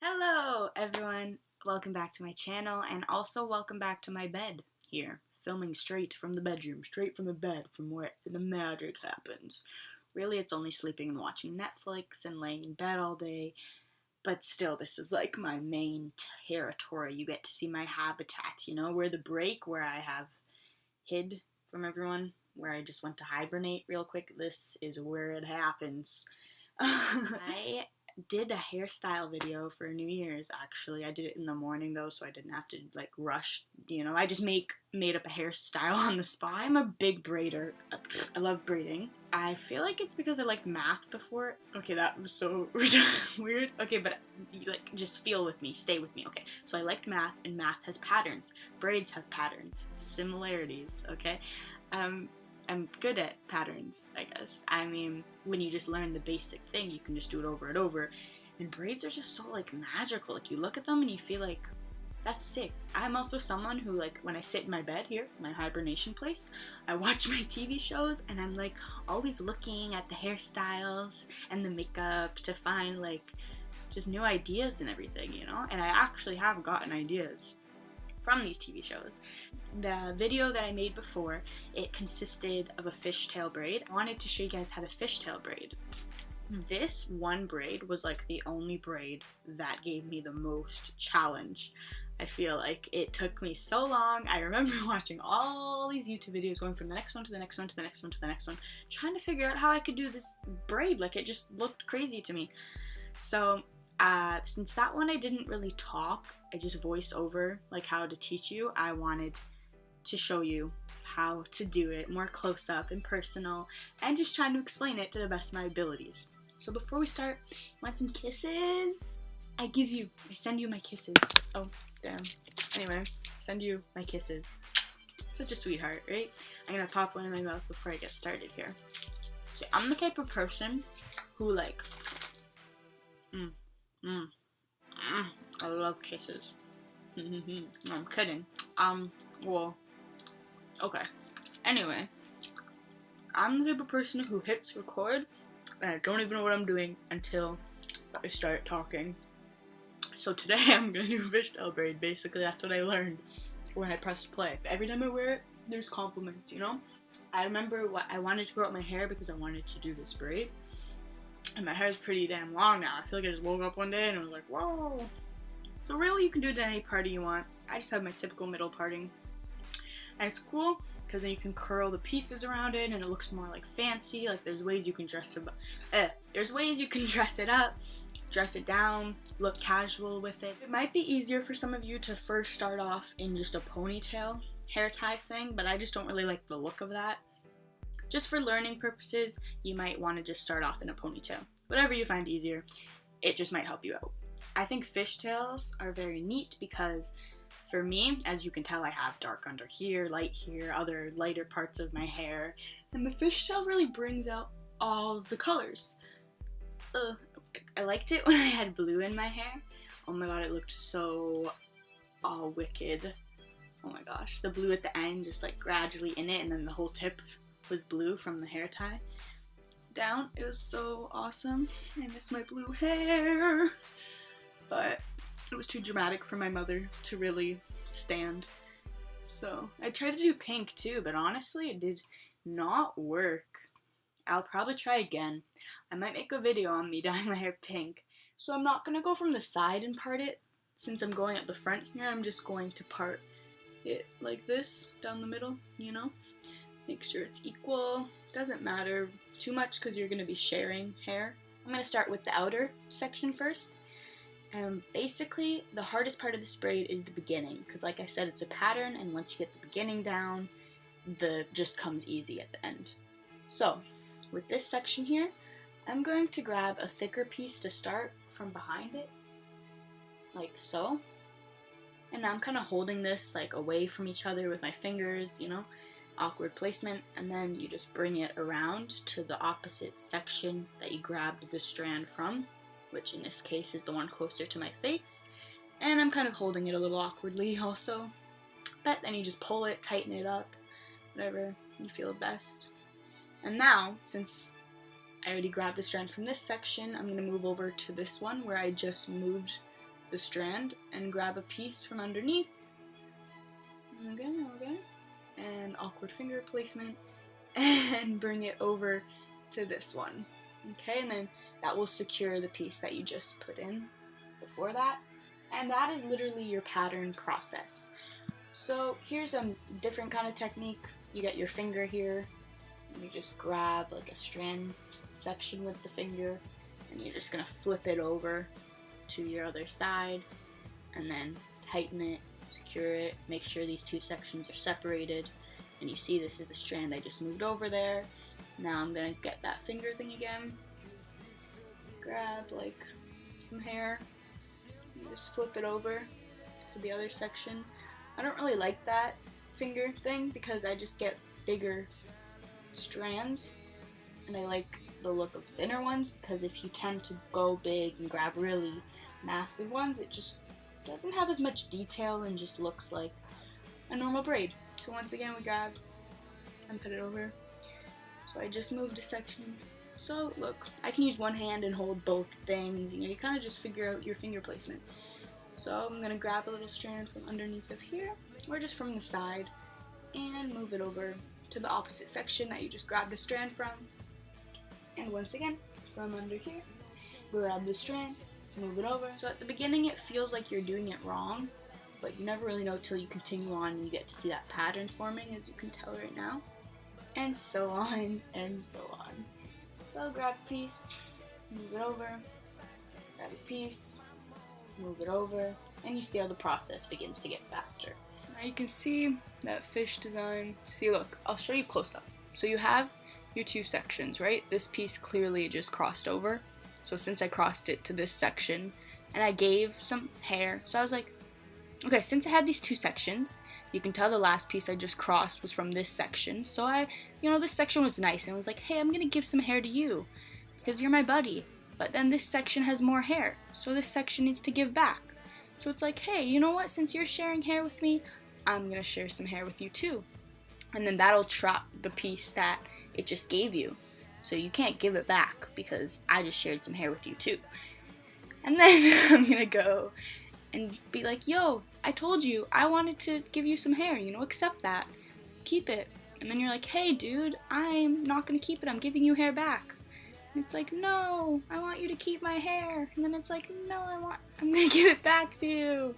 Hello everyone, welcome back to my channel and also welcome back to my bed here, filming straight from the bedroom, straight from the bed from where the magic happens. Really it's only sleeping and watching Netflix and laying in bed all day, but still this is like my main territory. You get to see my habitat, you know, where the break where I have hid from everyone, where I just went to hibernate real quick. This is where it happens. I did a hairstyle video for New Year's, actually. I did it in the morning though, so I didn't have to like rush, you know. I just made up a hairstyle on the spot. I'm a big braider. I love braiding. I feel like it's because I liked math before. Okay, that was so weird. Okay, but like just feel with me, stay with me. Okay, so I liked math, and math has patterns. Braids have patterns, similarities. Okay, I'm good at patterns, I guess. I mean, when you just learn the basic thing, you can just do it over and over. And braids are just so, like, magical. Like, you look at them and you feel like, that's sick. I'm also someone who, like, when I sit in my bed here, my hibernation place, I watch my TV shows and I'm, like, always looking at the hairstyles and the makeup to find, like, just new ideas and everything, you know? And I actually have gotten ideas from these TV shows. The video that I made before, it consisted of a fishtail braid. I wanted to show you guys how to fishtail braid. This one braid was like the only braid that gave me the most challenge. I feel like it took me so long. I remember watching all these YouTube videos, going from the next one to the next one to the next one to the next one, trying to figure out how I could do this braid. Like, it just looked crazy to me. So since that one I didn't really talk, I just voiced over like how to teach you. I wanted to show you how to do it more close up and personal, and just trying to explain it to the best of my abilities. So before we start, you want some kisses? I send you my kisses. Oh, damn. Anyway, send you my kisses. Such a sweetheart, right? I'm gonna pop one in my mouth before I get started here. So I'm the type of person who like, I love kisses. No, I'm kidding. Well, okay. Anyway, I'm the type of person who hits record and I don't even know what I'm doing until I start talking. So today I'm gonna do fishtail braid. Basically, that's what I learned when I pressed play. Every time I wear it, there's compliments, you know? I remember I wanted to grow out my hair because I wanted to do this braid. And my hair is pretty damn long now. I feel like I just woke up one day and I was like, whoa. So really, you can do it to any party you want. I just have my typical middle parting. And it's cool because then you can curl the pieces around it and it looks more like fancy. Like, there's ways you can dress it up. Dress it up, dress it down, look casual with it. It might be easier for some of you to first start off in just a ponytail hair tie thing, but I just don't really like the look of that. Just for learning purposes, you might want to just start off in a ponytail. Whatever you find easier, it just might help you out. I think fishtails are very neat because for me, as you can tell, I have dark under here, light here, other lighter parts of my hair, and the fishtail really brings out all of the colors. I liked it when I had blue in my hair. Oh my god, it looked so wicked. Oh my gosh, the blue at the end just like gradually in it, and then the whole tip was blue from the hair tie down. It was so awesome. I miss my blue hair, but it was too dramatic for my mother to really stand. So I tried to do pink too, but honestly it did not work. I'll probably try again. I might make a video on me dyeing my hair pink. So I'm not gonna go from the side and part it. Since I'm going at the front here, I'm just going to part it like this down the middle, you know? Make sure it's equal. Doesn't matter too much because you're going to be sharing hair. I'm going to start with the outer section first. And basically, the hardest part of this braid is the beginning. Because like I said, it's a pattern, and once you get the beginning down, the just comes easy at the end. So, with this section here, I'm going to grab a thicker piece to start from behind it. Like so. And now I'm kind of holding this like away from each other with my fingers, you know? Awkward placement, and then you just bring it around to the opposite section that you grabbed the strand from, which in this case is the one closer to my face, and I'm kind of holding it a little awkwardly also, but then you just pull it, tighten it up, whatever you feel best. And now, since I already grabbed a strand from this section, I'm going to move over to this one where I just moved the strand and grab a piece from underneath. Okay. And awkward finger placement. And bring it over to this one. Okay, and then that will secure the piece that you just put in before that. And that is literally your pattern process. So here's a different kind of technique. You get your finger here, and you just grab like a strand section with the finger, and you're just gonna flip it over to your other side, and then tighten it, secure it, make sure these two sections are separated, and you see this is the strand I just moved over there. Now I'm gonna get that finger thing again, grab like some hair, and just flip it over to the other section. I don't really like that finger thing because I just get bigger strands, and I like the look of thinner ones, because if you tend to go big and grab really massive ones, it just doesn't have as much detail and just looks like a normal braid. So once again, we grabbed and put it over. So I just moved a section. So look, I can use one hand and hold both things. You know, you kind of just figure out your finger placement. So I'm gonna grab a little strand from underneath of here, or just from the side, and move it over to the opposite section that you just grabbed a strand from. And once again, from under here, grab the strand, move it over. So at the beginning it feels like you're doing it wrong, but you never really know till you continue on and you get to see that pattern forming, as you can tell right now. And so on, and so on. So grab a piece, move it over, grab a piece, move it over, and you see how the process begins to get faster. Now you can see that fish design. See, look, I'll show you close up. So you have your two sections, right? This piece clearly just crossed over. So since I crossed it to this section, and I gave some hair, so I was like, okay, since I had these two sections, you can tell the last piece I just crossed was from this section. So this section was nice, and I was like, hey, I'm gonna give some hair to you because you're my buddy. But then this section has more hair, so this section needs to give back. So it's like, hey, you know what? Since you're sharing hair with me, I'm gonna share some hair with you too. And then that'll trap the piece that it just gave you. So you can't give it back because I just shared some hair with you too. And then I'm gonna go and be like, yo, I told you I wanted to give you some hair, accept that. Keep it. And then you're like, hey dude, I'm not gonna keep it, I'm giving you hair back. And it's like, no, I want you to keep my hair. And then it's like, no, I'm gonna give it back to you.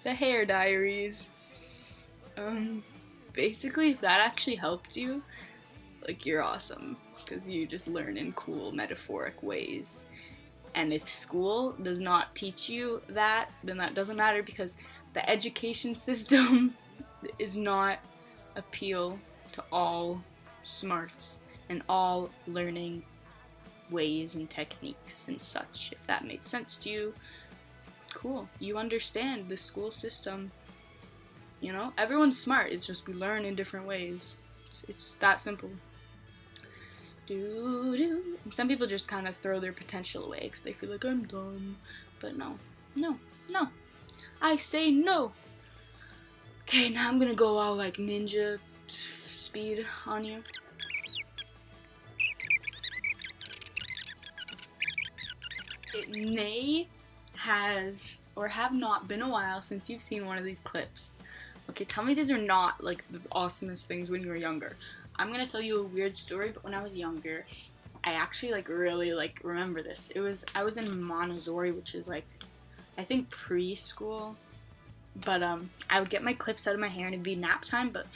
The hair diaries. Basically, if that actually helped you, like, you're awesome, because you just learn in cool metaphoric ways. And if school does not teach you that, then that doesn't matter, because the education system is not appeal to all smarts and all learning ways and techniques and such. If that made sense to you, cool. You understand the school system. Everyone's smart. It's just we learn in different ways. It's that simple. And some people just kind of throw their potential away because they feel like I'm dumb. But no. I say no. Okay, now I'm gonna go all like ninja speed on you. It may have or have not been a while since you've seen one of these clips. Okay, tell me these are not like the awesomest things when you were younger. I'm gonna tell you a weird story, but when I was younger, I actually really remember this. I was in Montessori, which is I think preschool, but I would get my clips out of my hair and it'd be nap time, but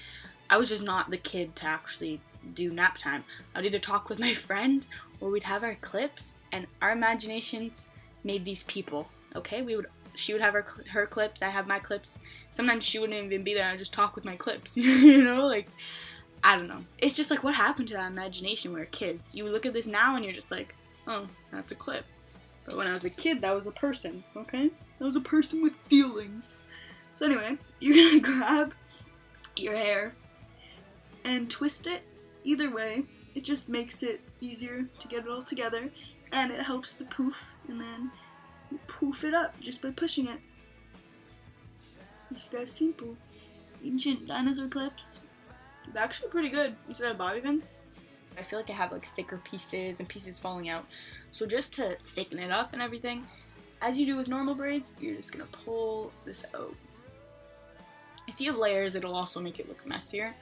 I was just not the kid to actually do nap time. I'd either talk with my friend or we'd have our clips, and our imaginations made these people. Okay, she would have her clips, I have my clips. Sometimes she wouldn't even be there, I'd just talk with my clips, I don't know. It's just what happened to that imagination when we were kids. You look at this now and you're just like, oh, that's a clip. But when I was a kid, that was a person, okay? That was a person with feelings. So anyway, you're gonna grab your hair and twist it either way. It just makes it easier to get it all together, and it helps the poof, and then you poof it up just by pushing it. It's that simple. Ancient dinosaur clips. They're actually pretty good instead of bobby pins. I feel like I have thicker pieces and pieces falling out. So just to thicken it up and everything, as you do with normal braids, you're just gonna pull this out. If you have layers, it'll also make it look messier.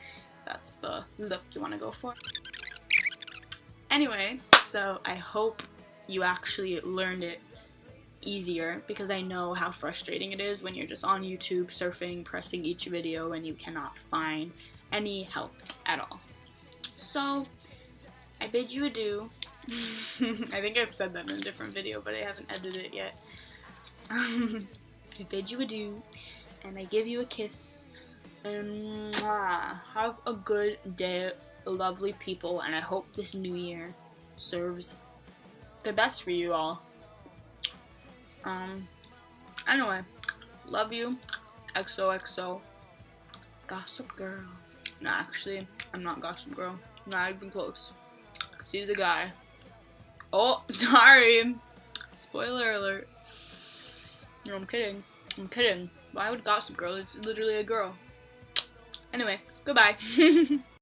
That's the look you want to go for. Anyway, so I hope you actually learned it easier, because I know how frustrating it is when you're just on YouTube surfing, pressing each video, and you cannot find any help at all. So I bid you adieu. I think I've said that in a different video, but I haven't edited it yet. I bid you adieu, and I give you a kiss, and have a good day, lovely people, and I hope this new year serves the best for you all. Anyway, love you, XOXO, Gossip Girl. No, actually, I'm not Gossip Girl, not even close, because he's a guy. Oh, sorry, spoiler alert. No, I'm kidding. Why would Gossip Girl? It's literally a girl. Anyway, goodbye.